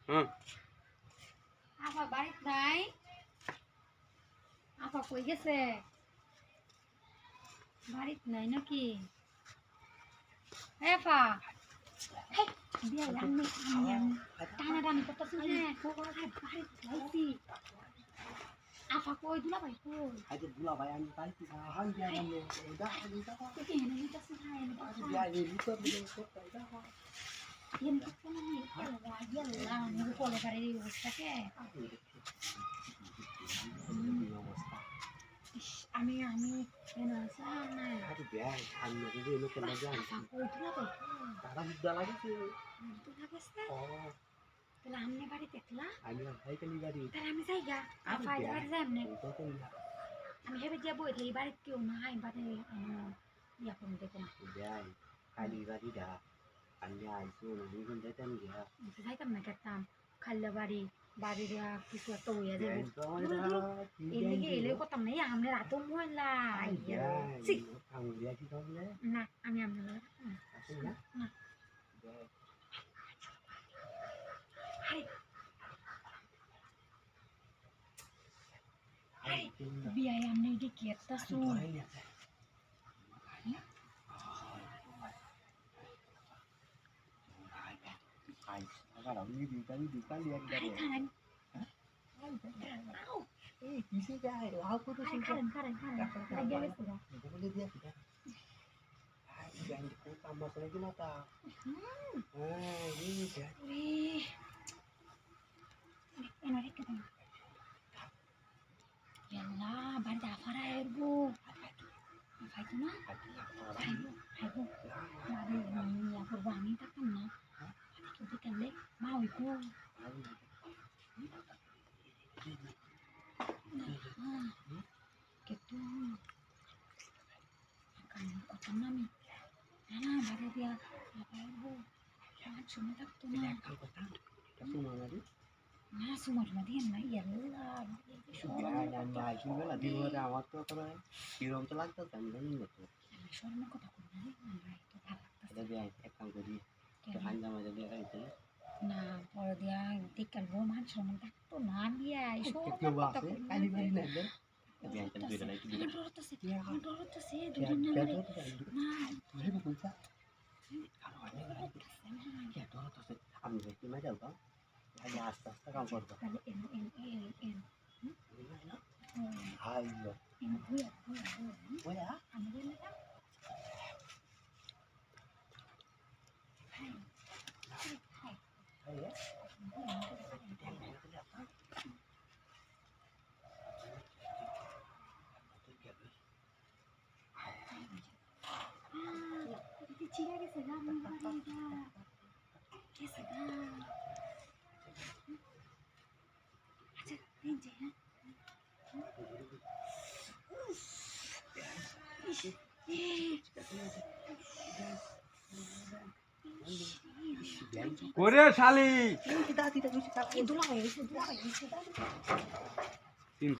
হুম আপা বাড়িতে নাই? আপা কই গেছে? বাড়িতে নাই নাকি? আপা বিয়া আমি টানাটানি করতেছি হ্যাঁ বাড়িতে যাইছি। আপা কই দুলা ভাই কই? আইতে দুলা ভাই আমি বাড়িতে হাই দিয়া গেলে এটা হাই দাও তুই কি এনে নিতেছি হ্যাঁ এনে আরে বিয়া এই ভিতর দিকে করতে দাও এনে করতে না নি এলা ইয়াল্লা আমি বলে পারি এই অবস্থাকে অবস্থা আমি এনে আসলাম না আরে বিয়া আমি যদি লোকে লাগে আপা কই দুলা ভাই তারা বুদ্ধা লাগেছে দুলা গেছে ও তাহলে আমনে বাড়ি দেখলা আমি ভাই কেলি বাড়ি তাহলে আমি যাই গা আপা এই বাড়ি যাই আমনে আমি হেবে যাব এই বাড়িতে কেউ নাই বাড়ি ইয়া করুন দেখো না বিয়া কালি বাড়ি দা আমি আইসো আমি কোন যেতাম গিয়া যাইতাম না কেতাম খাল্লা বাড়ি বাড়ি দেওয়া কিছু একটা হইয়া যাবে এলে করতাম না আমরা রাতেও মহিলা না আমি আপনার না বিয়াই আপনি এটি কি একটা শুন বাড়িতে আফারা এরবো খাইতো না খাইবো খাইবো করবো আমি থাকতাম না কেউ কেমনে মা হইবো কিন্তু করতাম না আমি না বাড়ি দিয়া এরবো আমার সময় থাকতো না না সময় দিয়ে না ইয়াল্লা আমার তো কিরম তো লাগতো আমি জানি না তো স্মরণের কথা কই না তো ভালো লাগতেছে এক কাম করি হাঞ্জা মাজা দিয়ে খাইতে না পরে দিয়া দেখাল বউ মান সম্মান থাকতো না বিয়া কালি বাড়ি না আমি কি মজা যাও আস্তে আস্তে কাম করবো হাই চিরা গেছে গা আমার বাড়িটা গেছে গা আচ্ছা এই যে ওরে শালি দুলা হয়েছে